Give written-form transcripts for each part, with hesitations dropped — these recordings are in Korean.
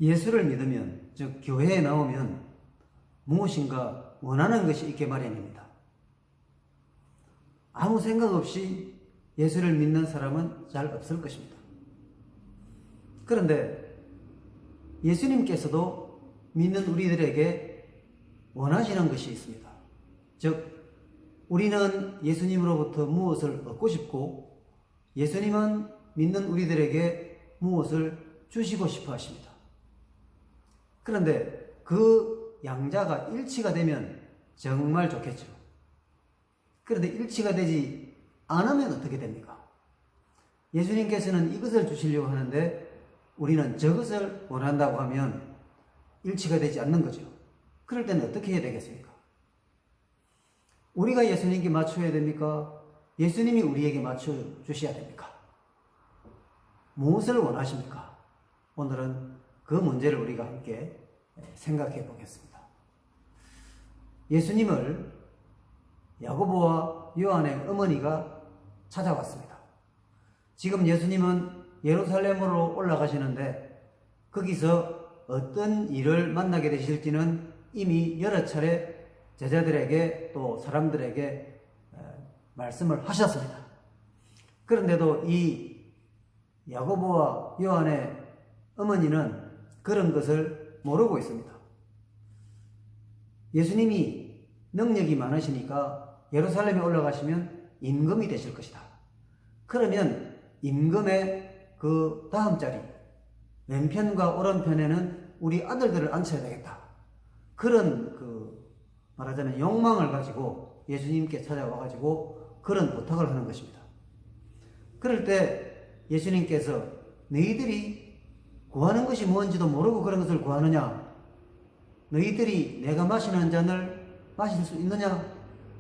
예수를 믿으면, 즉 교회에 나오면 무엇인가 원하는 것이 있게 마련입니다. 아무 생각 없이 예수를 믿는 사람은 잘 없을 것입니다. 그런데 예수님께서도 믿는 우리들에게 원하시는 것이 있습니다. 즉 우리는 예수님으로부터 무엇을 얻고 싶고 예수님은 믿는 우리들에게 무엇을 주시고 싶어 하십니다. 그런데 그 양자가 일치가 되면 정말 좋겠죠. 그런데 일치가 되지 않으면 어떻게 됩니까? 예수님께서는 이것을 주시려고 하는데 우리는 저것을 원한다고 하면 일치가 되지 않는 거죠. 그럴 때는 어떻게 해야 되겠습니까? 우리가 예수님께 맞춰야 됩니까? 예수님이 우리에게 맞춰 주셔야 됩니까? 무엇을 원하십니까? 오늘은 그 문제를 우리가 함께 생각해 보겠습니다. 예수님을 야고보와 요한의 어머니가 찾아왔습니다. 지금 예수님은 예루살렘으로 올라가시는데 거기서 어떤 일을 만나게 되실지는 이미 여러 차례 제자들에게 또 사람들에게 말씀을 하셨습니다. 그런데도 이 야고보와 요한의 어머니는 그런 것을 모르고 있습니다. 예수님이 능력이 많으시니까 예루살렘에 올라가시면 임금이 되실 것이다. 그러면 임금의 그 다음 자리, 왼편과 오른편에는 우리 아들들을 앉혀야 되겠다. 그런 말하자면 욕망을 가지고 예수님께 찾아와가지고 그런 부탁을 하는 것입니다. 그럴 때 예수님께서 너희들이 구하는 것이 뭔지도 모르고 그런 것을 구하느냐? 너희들이 내가 마시는 잔을 마실 수 있느냐?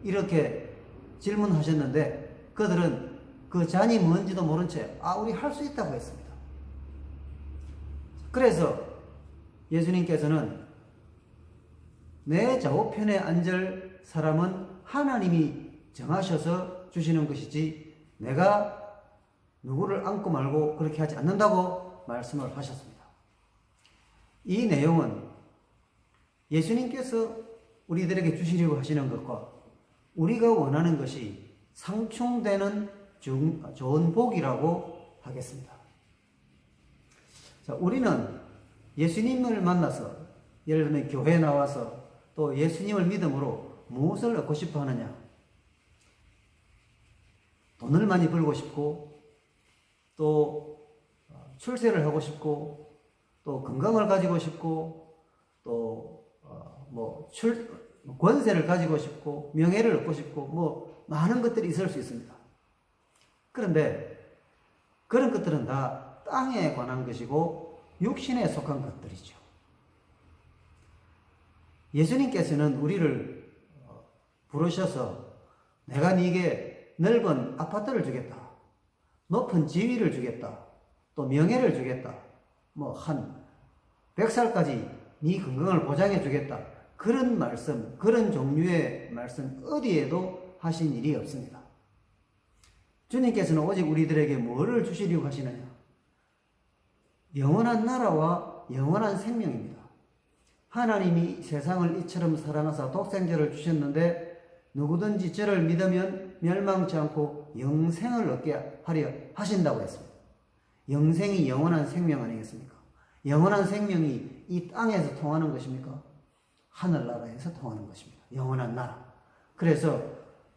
이렇게 질문하셨는데 그들은 그 잔이 뭔지도 모른 채 우리 할 수 있다고 했습니다. 그래서 예수님께서는 내 좌우편에 앉을 사람은 하나님이 정하셔서 주시는 것이지 내가 누구를 안고 말고 그렇게 하지 않는다고 말씀을 하셨습니다. 이 내용은 예수님께서 우리들에게 주시려고 하시는 것과 우리가 원하는 것이 상충되는 좋은 복이라고 하겠습니다. 자, 우리는 예수님을 만나서 예를 들면 교회에 나와서 또 예수님을 믿음으로 무엇을 얻고 싶어 하느냐? 돈을 많이 벌고 싶고 또 출세를 하고 싶고 또 건강을 가지고 싶고 또 권세를 가지고 싶고 명예를 얻고 싶고 많은 것들이 있을 수 있습니다. 그런데 그런 것들은 다 땅에 관한 것이고 육신에 속한 것들이죠. 예수님께서는 우리를 부르셔서 내가 네게 넓은 아파트를 주겠다. 높은 지위를 주겠다. 또 명예를 주겠다. 한 100살까지 네 건강을 보장해 주겠다. 그런 말씀, 그런 종류의 말씀 어디에도 하신 일이 없습니다. 주님께서는 오직 우리들에게 뭐를 주시려고 하시느냐? 영원한 나라와 영원한 생명입니다. 하나님이 세상을 이처럼 사랑하사 독생자를 주셨는데 누구든지 저를 믿으면 멸망치 않고 영생을 얻게 하려 하신다고 했습니다. 영생이 영원한 생명 아니겠습니까? 영원한 생명이 이 땅에서 통하는 것입니까? 하늘나라에서 통하는 것입니다. 영원한 나라. 그래서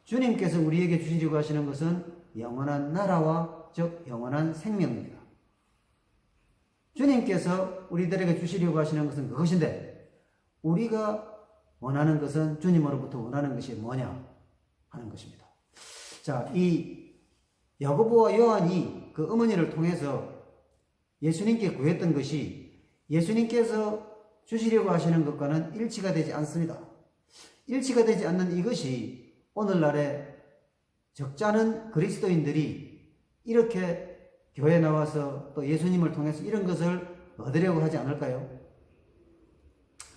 주님께서 우리에게 주시려고 하시는 것은 영원한 나라와 즉 영원한 생명입니다. 주님께서 우리들에게 주시려고 하시는 것은 그것인데 우리가 원하는 것은 주님으로부터 원하는 것이 뭐냐 하는 것입니다. 자, 이 야고보와 요한이 그 어머니를 통해서 예수님께 구했던 것이 예수님께서 주시려고 하시는 것과는 일치가 되지 않습니다. 일치가 되지 않는 이것이 오늘날의 적잖은 그리스도인들이 이렇게 교회에 나와서 또 예수님을 통해서 이런 것을 얻으려고 하지 않을까요?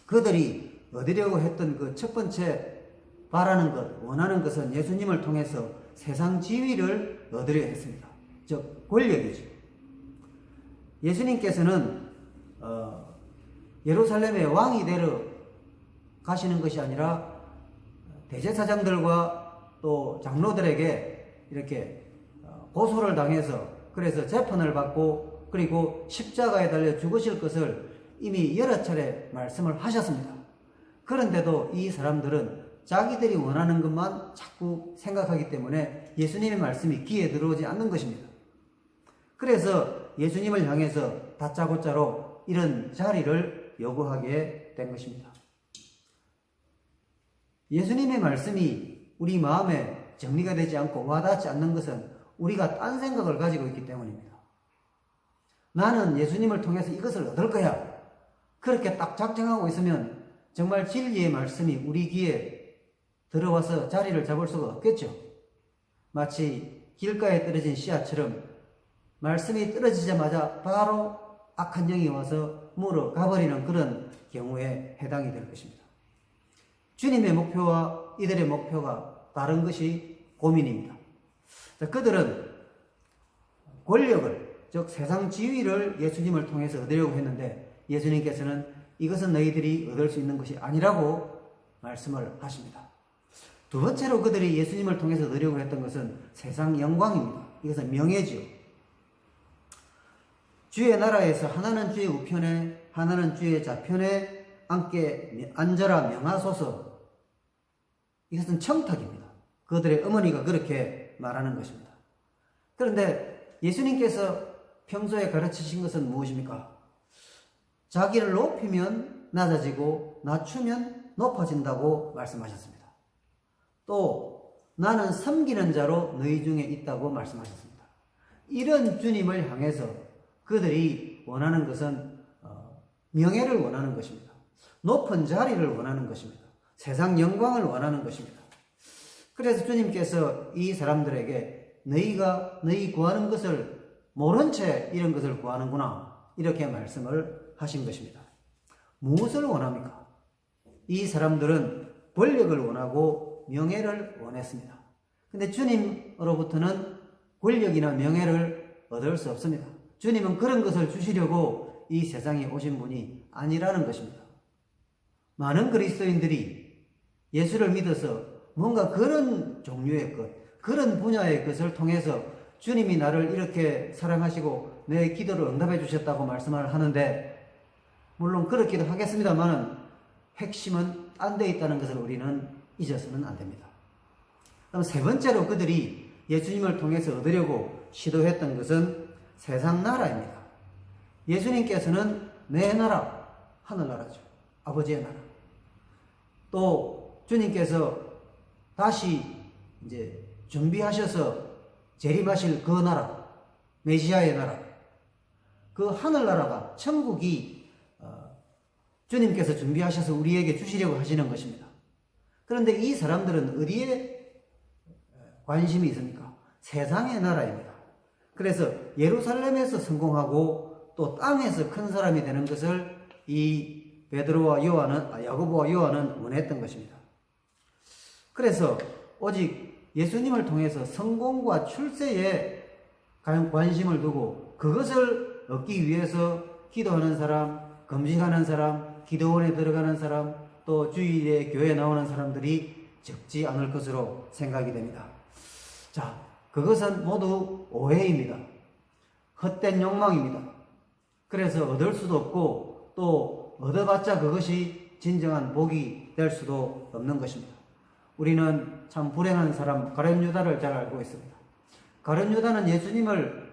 그들이 얻으려고 했던 그 첫 번째 바라는 것, 원하는 것은 예수님을 통해서 세상 지위를 얻으려 했습니다. 즉 권력이죠. 예수님께서는 예루살렘의 왕이 되러 가시는 것이 아니라 대제사장들과 또 장로들에게 이렇게 고소를 당해서 그래서 재판을 받고 그리고 십자가에 달려 죽으실 것을 이미 여러 차례 말씀을 하셨습니다. 그런데도 이 사람들은 자기들이 원하는 것만 자꾸 생각하기 때문에 예수님의 말씀이 귀에 들어오지 않는 것입니다. 그래서 예수님을 향해서 다짜고짜로 이런 자리를 요구하게 된 것입니다. 예수님의 말씀이 우리 마음에 정리가 되지 않고 와닿지 않는 것은 우리가 딴 생각을 가지고 있기 때문입니다. 나는 예수님을 통해서 이것을 얻을 거야. 그렇게 딱 작정하고 있으면 정말 진리의 말씀이 우리 귀에 들어와서 자리를 잡을 수가 없겠죠. 마치 길가에 떨어진 씨앗처럼 말씀이 떨어지자마자 바로 악한 영이 와서 물어 가버리는 그런 경우에 해당이 될 것입니다. 주님의 목표와 이들의 목표가 다른 것이 고민입니다. 자, 그들은 권력을, 즉 세상 지위를 예수님을 통해서 얻으려고 했는데 예수님께서는 이것은 너희들이 얻을 수 있는 것이 아니라고 말씀을 하십니다. 두 번째로 그들이 예수님을 통해서 얻으려고 했던 것은 세상 영광입니다. 이것은 명예지요. 주의 나라에서 하나는 주의 우편에 하나는 주의 좌편에 앉아라 명하소서. 이것은 청탁입니다. 그들의 어머니가 그렇게 말하는 것입니다. 그런데 예수님께서 평소에 가르치신 것은 무엇입니까? 자기를 높이면 낮아지고 낮추면 높아진다고 말씀하셨습니다. 또 나는 섬기는 자로 너희 중에 있다고 말씀하셨습니다. 이런 주님을 향해서 그들이 원하는 것은 명예를 원하는 것입니다. 높은 자리를 원하는 것입니다. 세상 영광을 원하는 것입니다. 그래서 주님께서 이 사람들에게 너희 구하는 것을 모른 채 이런 것을 구하는구나 이렇게 말씀을 하신 것입니다. 무엇을 원합니까? 이 사람들은 권력을 원하고 명예를 원했습니다. 근데 주님으로부터는 권력이나 명예를 얻을 수 없습니다. 주님은 그런 것을 주시려고 이 세상에 오신 분이 아니라는 것입니다. 많은 그리스도인들이 예수를 믿어서 뭔가 그런 종류의 것, 그런 분야의 것을 통해서 주님이 나를 이렇게 사랑하시고 내 기도를 응답해 주셨다고 말씀을 하는데, 물론 그렇기도 하겠습니다만 핵심은 딴 데 있다는 것을 우리는 잊어서는 안 됩니다. 그럼 세 번째로 그들이 예수님을 통해서 얻으려고 시도했던 것은 세상 나라입니다. 예수님께서는 내 나라, 하늘나라죠. 아버지의 나라. 또 주님께서 다시 이제 준비하셔서 재림하실 그 나라, 메시아의 나라, 그 하늘나라가, 천국이 주님께서 준비하셔서 우리에게 주시려고 하시는 것입니다. 그런데 이 사람들은 어디에 관심이 있습니까? 세상의 나라입니다. 그래서 예루살렘에서 성공하고 또 땅에서 큰 사람이 되는 것을 이 베드로와 야고보와 요한은 원했던 것입니다. 그래서 오직 예수님을 통해서 성공과 출세에 관심을 두고 그것을 얻기 위해서 기도하는 사람, 금식하는 사람, 기도원에 들어가는 사람, 또 주일에 교회에 나오는 사람들이 적지 않을 것으로 생각이 됩니다. 자, 그것은 모두 오해입니다. 헛된 욕망입니다. 그래서 얻을 수도 없고 또 얻어봤자 그것이 진정한 복이 될 수도 없는 것입니다. 우리는 참 불행한 사람 가룟 유다를 잘 알고 있습니다. 가룟 유다는 예수님을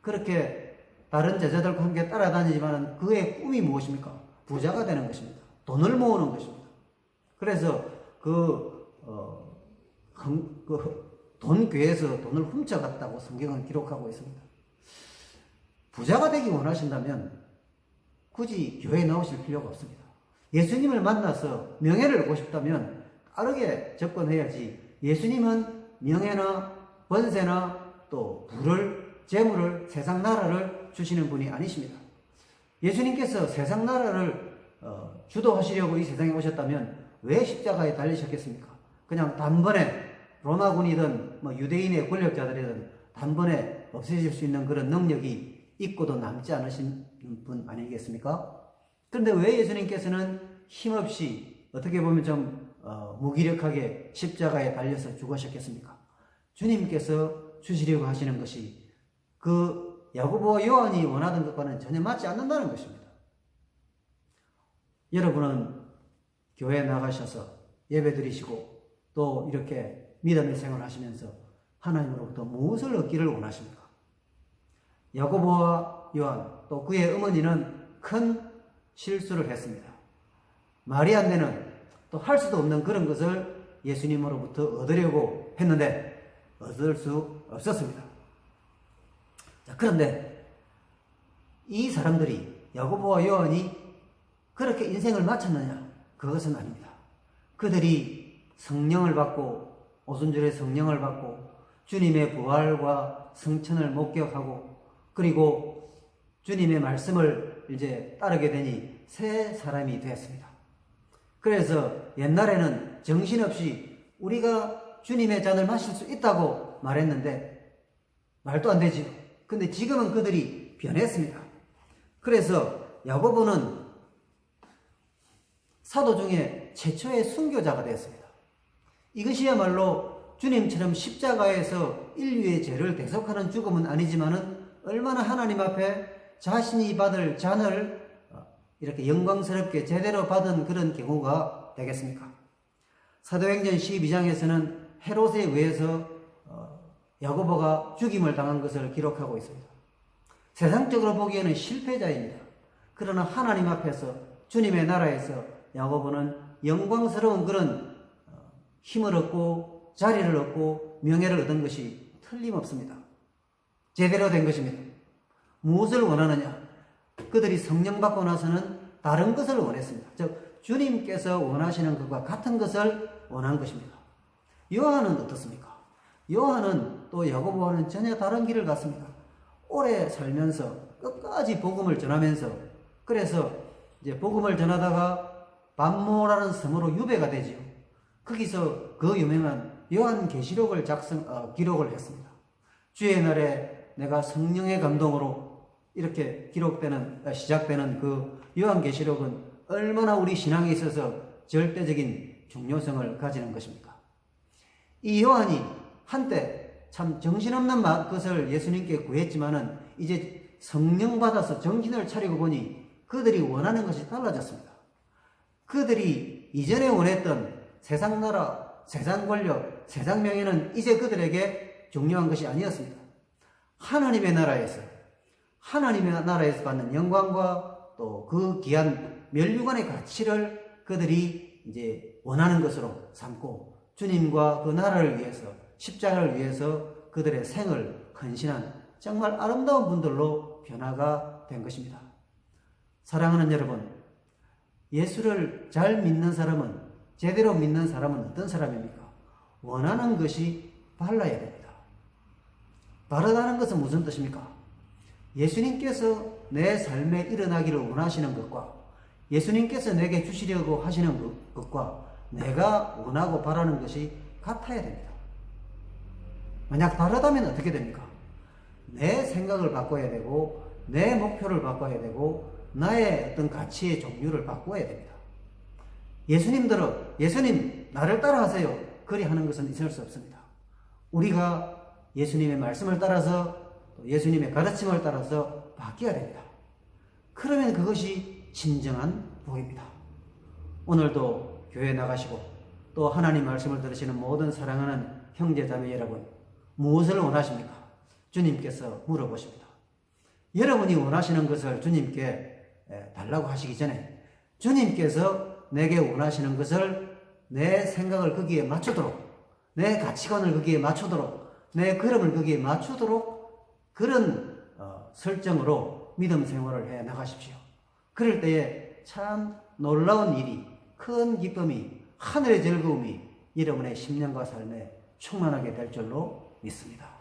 그렇게 다른 제자들과 함께 따라다니지만 그의 꿈이 무엇입니까? 부자가 되는 것입니다. 돈을 모으는 것입니다. 그래서 돈괴에서 돈을 훔쳐갔다고 성경은 기록하고 있습니다. 부자가 되기 원하신다면 굳이 교회에 나오실 필요가 없습니다. 예수님을 만나서 명예를 얻고 싶다면 빠르게 접근해야지, 예수님은 명예나 번세나 또 부를, 재물을, 세상 나라를 주시는 분이 아니십니다. 예수님께서 세상 나라를 주도하시려고 이 세상에 오셨다면 왜 십자가에 달리셨겠습니까? 그냥 단번에 로마군이든 유대인의 권력자들이든 단번에 없애질 수 있는 그런 능력이 있고도 남지 않으신 분 아니겠습니까? 그런데 왜 예수님께서는 힘없이 어떻게 보면 좀 무기력하게 십자가에 달려서 죽으셨겠습니까? 주님께서 주시려고 하시는 것이 그 야고보와 요한이 원하던 것과는 전혀 맞지 않는다는 것입니다. 여러분은 교회에 나가셔서 예배 드리시고 또 이렇게 믿음의 생활을 하시면서 하나님으로부터 무엇을 얻기를 원하십니까? 야고보와 요한 또 그의 어머니는 큰 실수를 했습니다. 말이 안 되는 또 할 수도 없는 그런 것을 예수님으로부터 얻으려고 했는데 얻을 수 없었습니다. 자, 그런데 이 사람들이 야고보와 요한이 그렇게 인생을 마쳤느냐? 그것은 아닙니다. 그들이 성령을 받고 오순절에 성령을 받고 주님의 부활과 성천을 목격하고 그리고 주님의 말씀을 이제 따르게 되니 새 사람이 되었습니다. 그래서 옛날에는 정신없이 우리가 주님의 잔을 마실 수 있다고 말했는데 말도 안 되지요. 근데 지금은 그들이 변했습니다. 그래서 야고보는 사도 중에 최초의 순교자가 되었습니다. 이것이야말로 주님처럼 십자가에서 인류의 죄를 대속하는 죽음은 아니지만은 얼마나 하나님 앞에 자신이 받을 잔을 이렇게 영광스럽게 제대로 받은 그런 경우가 되겠습니까? 사도행전 12장에서는 헤롯에 의해서 야고보가 죽임을 당한 것을 기록하고 있습니다. 세상적으로 보기에는 실패자입니다. 그러나 하나님 앞에서 주님의 나라에서 야고보는 영광스러운 그런 힘을 얻고 자리를 얻고 명예를 얻은 것이 틀림없습니다. 제대로 된 것입니다. 무엇을 원하느냐? 그들이 성령 받고 나서는 다른 것을 원했습니다. 즉 주님께서 원하시는 것과 같은 것을 원한 것입니다. 요한은 어떻습니까? 요한은 또 야고보와는 전혀 다른 길을 갔습니다. 오래 살면서 끝까지 복음을 전하면서 그래서 이제 복음을 전하다가 반모라는 섬으로 유배가 되지요. 거기서 그 유명한 요한계시록을 기록을 했습니다. 주의 날에 내가 성령의 감동으로 이렇게 시작되는 그 요한계시록은 얼마나 우리 신앙에 있어서 절대적인 중요성을 가지는 것입니까? 이 요한이 한때 참 정신없는 것을 예수님께 구했지만은 이제 성령 받아서 정신을 차리고 보니 그들이 원하는 것이 달라졌습니다. 그들이 이전에 원했던 세상 나라, 세상 권력, 세상 명예는 이제 그들에게 중요한 것이 아니었습니다. 하나님의 나라에서 받는 영광과 또 그 귀한 멸류관의 가치를 그들이 이제 원하는 것으로 삼고 주님과 그 나라를 위해서 십자가를 위해서 그들의 생을 헌신한 정말 아름다운 분들로 변화가 된 것입니다. 사랑하는 여러분, 예수를 잘 믿는 사람은 제대로 믿는 사람은 어떤 사람입니까? 원하는 것이 달라야 됩니다. 다르다는 것은 무슨 뜻입니까? 예수님께서 내 삶에 일어나기를 원하시는 것과 예수님께서 내게 주시려고 하시는 것과 내가 원하고 바라는 것이 같아야 됩니다. 만약 다르다면 어떻게 됩니까? 내 생각을 바꿔야 되고 내 목표를 바꿔야 되고 나의 어떤 가치의 종류를 바꿔야 됩니다. 예수님 나를 따라하세요. 그리 하는 것은 있을 수 없습니다. 우리가 예수님의 말씀을 따라서 예수님의 가르침을 따라서 바뀌어야 됩니다. 그러면 그것이 진정한 복입니다. 오늘도 교회에 나가시고 또 하나님 말씀을 들으시는 모든 사랑하는 형제 자매 여러분, 무엇을 원하십니까? 주님께서 물어보십니다. 여러분이 원하시는 것을 주님께 달라고 하시기 전에 주님께서 내게 원하시는 것을 내 생각을 거기에 맞추도록, 내 가치관을 거기에 맞추도록, 내 걸음을 거기에 맞추도록 그런 설정으로 믿음 생활을 해 나가십시오. 그럴 때에 참 놀라운 일이, 큰 기쁨이, 하늘의 즐거움이 여러분의 심령과 삶에 충만하게 될 줄로 믿습니다.